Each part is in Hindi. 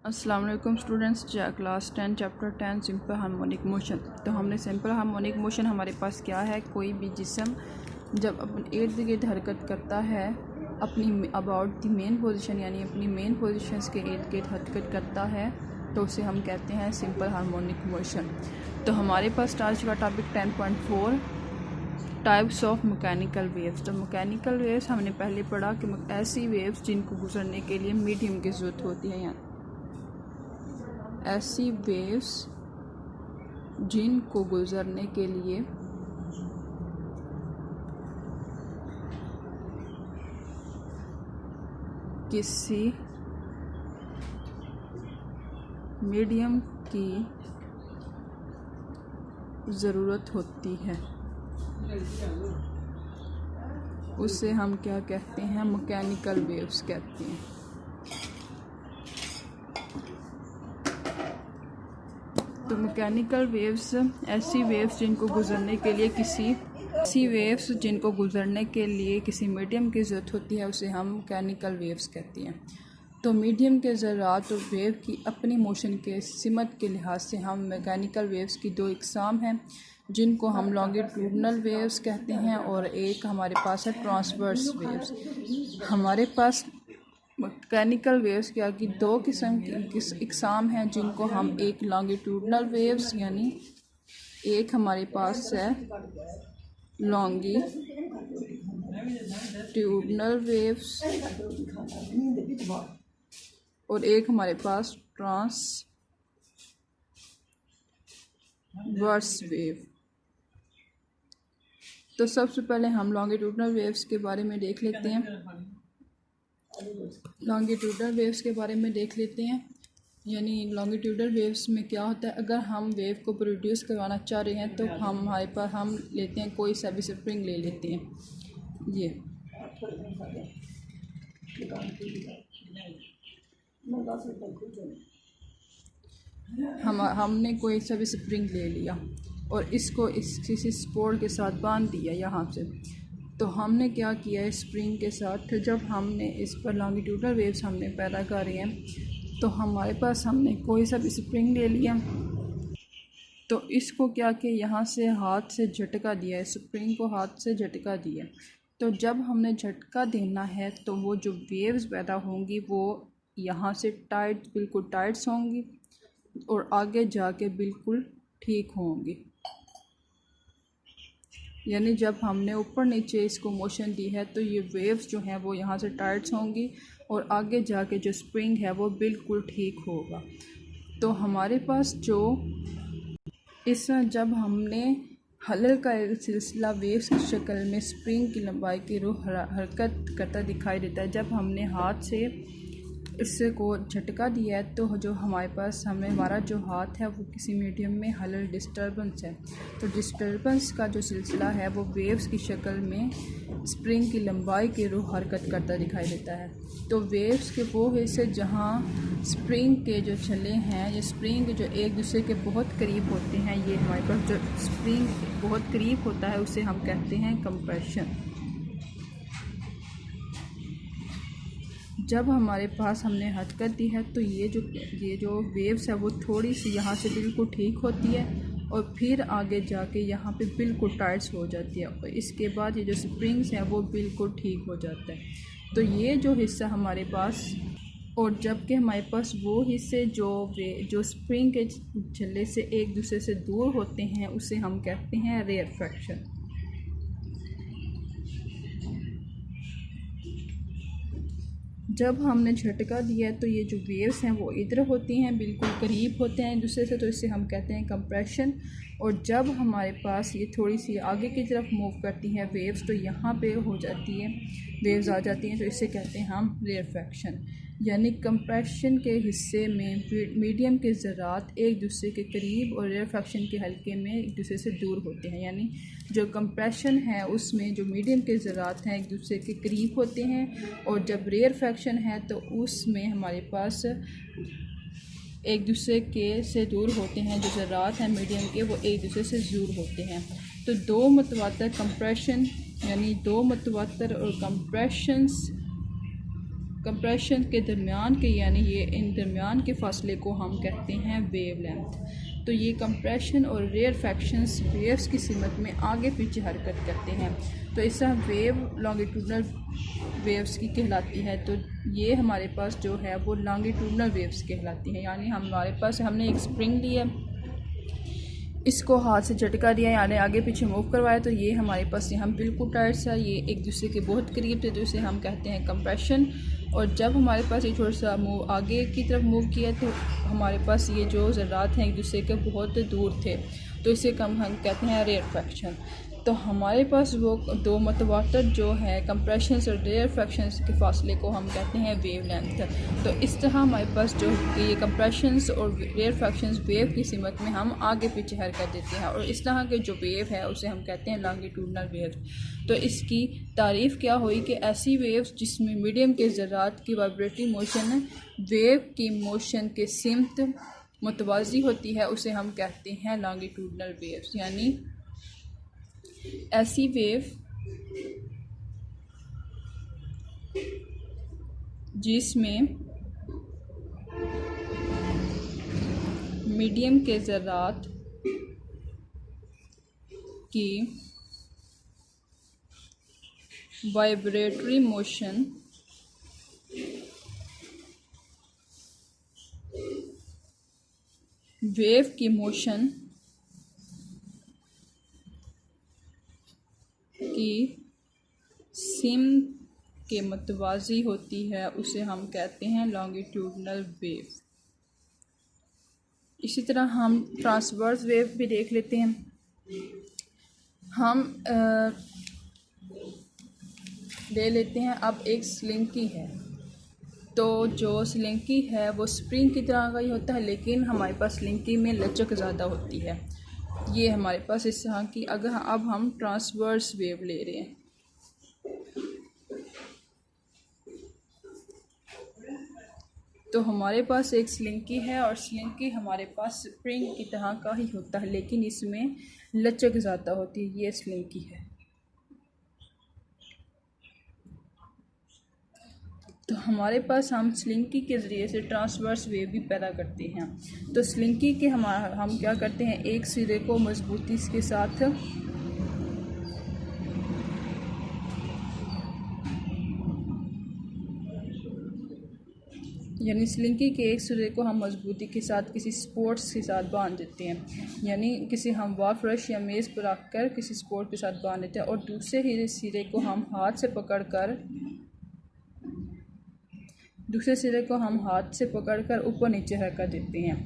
अस्सलाम वालेकुम students, class 10 chapter 10 simple harmonic motion. तो हमने सिंपल हार्मोनिक मोशन हमारे पास क्या है, कोई भी जिस्म जब अपने इर्द गिर्द हरकत करता है अपनी अबाउट द मेन पोजीशन यानी अपनी मेन पोजीशंस के इर्द गिर्द हरकत करता है तो उसे हम कहते हैं सिंपल हार्मोनिक मोशन। तो हमारे पास आज का topic 10.4 types of mechanical waves. तो मैकेनिकल वेव्स हमने पहले पढ़ा कि ऐसी वेव्स जिनको गुजरने के लिए मीडियम की ज़रूरत होती है, यहाँ ऐसी वेव्स जिनको गुजरने के लिए किसी मीडियम की ज़रूरत होती है उसे हम क्या कहते हैं, मैकेनिकल वेव्स कहते हैं। तो मैकेनिकल वेव्स ऐसी वेव्स जिनको गुजरने के लिए किसी मीडियम की ज़रूरत होती है उसे हम मैकेनिकल वेव्स कहते हैं। तो मीडियम के ज़रात और वेव की अपनी मोशन के सिमत के लिहाज से हम मैकेनिकल वेव्स की दो इकसाम हैं जिनको हम लॉन्गिट्यूडनल वेव्स कहते हैं और एक हमारे पास है ट्रांसवर्स वेव्स। हमारे पास मैकेनिकल वेव्स क्या की दो किस्म की इकसाम हैं जिनको हम एक लॉन्गिट्यूडनल वेव्स यानी एक हमारे पास है लॉन्गिट्यूडनल वेव्स और एक हमारे पास ट्रांसवर्स वेव। तो सबसे पहले हम लॉन्गिट्यूडनल वेव्स के बारे में देख लेते हैं। यानी लॉन्गिट्यूडनल वेव्स में क्या होता है, अगर हम वेव को प्रोड्यूस करवाना चाह रहे हैं तो हम लेते हैं कोई सा भी स्प्रिंग ले लेते हैं। ये हमने कोई सा भी स्प्रिंग ले लिया और इसको किसी सपोर्ट के साथ बांध दिया यहाँ से। तो हमने क्या किया है, स्प्रिंग के साथ जब हमने इस पर लॉन्गिट्यूडनल वेव्स हमने पैदा कर रहे हैं तो हमारे पास हमने कोई सा भी स्प्रिंग ले लिया। तो इसको क्या किया, यहाँ से हाथ से झटका दिया है, स्प्रिंग को हाथ से झटका दिया। तो जब हमने झटका देना है तो वो जो वेव्स पैदा होंगी वो यहाँ से बिल्कुल टाइट्स होंगी और आगे जाके बिल्कुल ठीक होंगी। यानी जब हमने ऊपर नीचे इसको मोशन दी है तो ये वेव्स जो हैं वो यहाँ से टाइट्स होंगी और आगे जाके जो स्प्रिंग है वो बिल्कुल ठीक होगा। तो हमारे पास जो जब हमने हलल का सिलसिला वेव्स की शक्ल में स्प्रिंग की लंबाई की रूह हरकत करता दिखाई देता है। जब हमने हाथ से इससे को झटका दिया है तो जो हमारे पास हमारा जो हाथ है वो किसी मीडियम में हलल डिस्टर्बेंस है। तो डिस्टर्बेंस का जो सिलसिला है वो वेव्स की शक्ल में स्प्रिंग की लंबाई की रूह हरकत करता दिखाई देता है। तो वेव्स के वो हिस्से जहाँ स्प्रिंग के जो छल्ले हैं, ये स्प्रिंग जो एक दूसरे के बहुत करीब होते हैं, ये हमारे पास जो स्प्रिंग बहुत करीब होता है उसे हम कहते हैं कंप्रेशन। जब हमारे पास हमने हरकत दी है तो ये जो वेव्स है वो थोड़ी सी यहाँ से बिल्कुल ठीक होती है और फिर आगे जाके यहाँ पे बिल्कुल टाइट्स हो जाती है और इसके बाद ये जो स्प्रिंग्स हैं वो बिल्कुल ठीक हो जाता है। तो ये जो हिस्सा हमारे पास, और जबकि हमारे पास वो हिस्से जो स्प्रिंग के छल्ले से एक दूसरे से दूर होते हैं उसे हम कहते हैं रेयरफैक्शन। जब हमने झटका दिया है तो ये जो वेव्स हैं वो इधर होती हैं, बिल्कुल करीब होते हैं एक दूसरे से, तो इसे हम कहते हैं कंप्रेशन। और जब हमारे पास ये थोड़ी सी आगे की तरफ मूव करती हैं वेव्स तो यहाँ पे हो जाती है, वेव्स आ जाती हैं, तो इसे कहते हैं हम रेयरफैक्शन। यानी कंप्रेशन के हिस्से में मीडियम के ज़रात एक दूसरे के करीब और रेयरफैक्शन के हल्के में एक दूसरे से दूर होते हैं। यानी जो कंप्रेशन है उसमें जो मीडियम के ज़रात हैं एक दूसरे के करीब होते हैं और जब रेयरफैक्शन है तो उसमें हमारे पास एक दूसरे के से दूर होते हैं। जो ज़रात हैं मीडियम के वो एक दूसरे से दूर होते हैं। तो दो मुतवातर कंप्रेशन यानी दो मुतवातर और कंप्रेशंस कंप्रेशन के दरमियान के यानी ये इन दरमियान के फासले को हम कहते हैं वेव लेंथ। तो ये कंप्रेशन और रेयरफैक्शंस वेव्स की सिमत में आगे पीछे हरकत करते हैं, तो इससे वेव लॉन्गिट्यूडनल वेव्स की कहलाती है। तो ये हमारे पास जो है वो लॉन्गिट्यूडनल वेव्स कहलाती हैं, यानी हमारे पास हमने एक स्प्रिंग लिया, इसको हाथ से झटका दिया यानी आगे पीछे मूव करवाया, तो ये हमारे पास यहाँ बिल्कुल टाइट सा ये एक दूसरे के बहुत करीब थे, तो इसे हम कहते हैं कंप्रेशन। और जब हमारे पास ये थोड़ा सा मूव आगे की तरफ मूव किया तो हमारे पास ये जो ज़रात हैं एक दूसरे के बहुत दूर थे, तो इसे हम कहते हैं रेयरफैक्शन। तो हमारे पास वो दो मतवातर जो है कंप्रेशंस और रेयरफैक्शंस के फासले को हम कहते हैं वेव लेंथ। तो इस तरह हमारे पास जो ये कंप्रेशंस और रेयरफैक्शंस वेव की सिमत में हम आगे पीछे हरकत देते हैं, और इस तरह के जो वेव है उसे हम कहते हैं लॉन्गिट्यूडनल वेव। तो इसकी तारीफ़ क्या हुई कि ऐसी वेव्स जिसमें मीडियम के ज़रात की वाइब्रेटरी मोशन वेव की मोशन के सिमत मुतवाज़ी होती है, उसे हम कहते हैं लॉन्गिट्यूडनल वेव्स। यानी ऐसी वेव जिसमें मीडियम के ज़रात की वाइब्रेटरी मोशन वेव की मोशन की सिम के मतवाज़ी होती है, उसे हम कहते हैं लॉन्गिट्यूडनल वेव। इसी तरह हम ट्रांसवर्स वेव भी देख लेते हैं। हम ले लेते हैं अब एक स्लिंकी है, तो जो स्लिंकी है वो स्प्रिंग की तरह का ही होता है, लेकिन हमारे पास स्लिंकी में लचक ज़्यादा होती है। ये हमारे पास इस तरह की, अगर अब हम ट्रांसवर्स वेव ले रहे हैं तो हमारे पास एक स्लिंकी है, और स्लिंकी हमारे पास स्प्रिंग की तरह का ही होता है, लेकिन इसमें लचक ज़्यादा होती है। ये स्लिंकी है। तो हमारे पास हम स्लिंकी के ज़रिए से ट्रांसवर्स वेव भी पैदा करते हैं। तो स्लिंकी के हम क्या करते हैं, एक सिरे को मजबूती के साथ यानी स्लिंकी के एक सिरे को हम मजबूती के साथ किसी स्पोर्ट्स के साथ बांध देते हैं, यानी किसी हम वाफ ब्रश या मेज़ पर रख कर किसी स्पोर्ट के साथ बांध देते हैं, और दूसरे सिरे को हम हाथ से पकड़कर ऊपर नीचे हरकत देते हैं।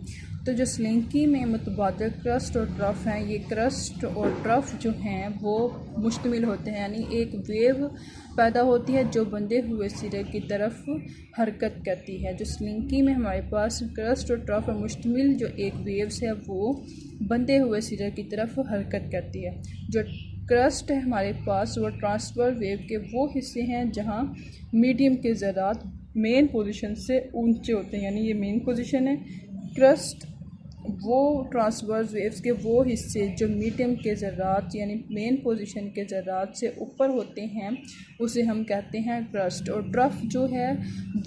तो जो स्लिंकी में मुतबादिल क्रस्ट और ट्रफ हैं, ये क्रस्ट और ट्रफ जो हैं वो मुश्तमिल होते हैं, यानी एक वेव पैदा होती है जो बंधे हुए सिरे की तरफ हरकत करती है। जो स्लिंकी में हमारे पास क्रस्ट और ट्रफ पर मुश्तमिल जो एक वेव्स है वो बंधे हुए सिरे की तरफ हरकत करती है। जो क्रस्ट है हमारे पास वो ट्रांसफर वेव के वो हिस्से हैं जहाँ मीडियम के ज़रात मेन पोजीशन से ऊंचे होते हैं, यानी ये मेन पोजीशन है। क्रस्ट वो ट्रांसवर्स वेव्स के वो हिस्से जो मीडियम के ज़रात यानी मेन पोजीशन के ज़रात से ऊपर होते हैं, उसे हम कहते हैं क्रस्ट। और ट्रफ जो है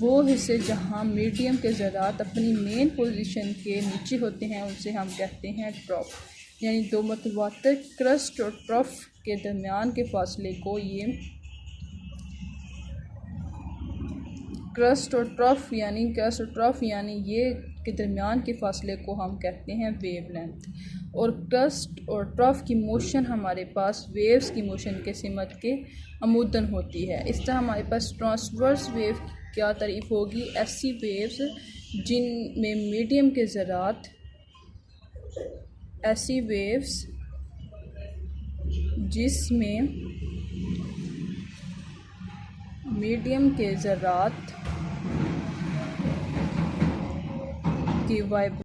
वो हिस्से जहाँ मीडियम के ज़रात अपनी मेन पोजीशन के नीचे होते हैं, उसे हम कहते हैं ट्रफ। यानी दो मतवातर क्रस्ट और ट्रफ के दरमियान के फासले को ये क्रस्ट और ट्रफ यानी ये के दरमियान के फासले को हम कहते हैं वेव लेंथ। और क्रस्ट और ट्रफ की मोशन हमारे पास वेव्स की मोशन के सिमत के अमूदन होती है। इस तरह हमारे पास ट्रांसवर्स वेव क्या तारीफ़ होगी, ऐसी वेव्स जिनमें मीडियम के ज़रात ऐसी वेव्स जिसमें मीडियम के ज़रात की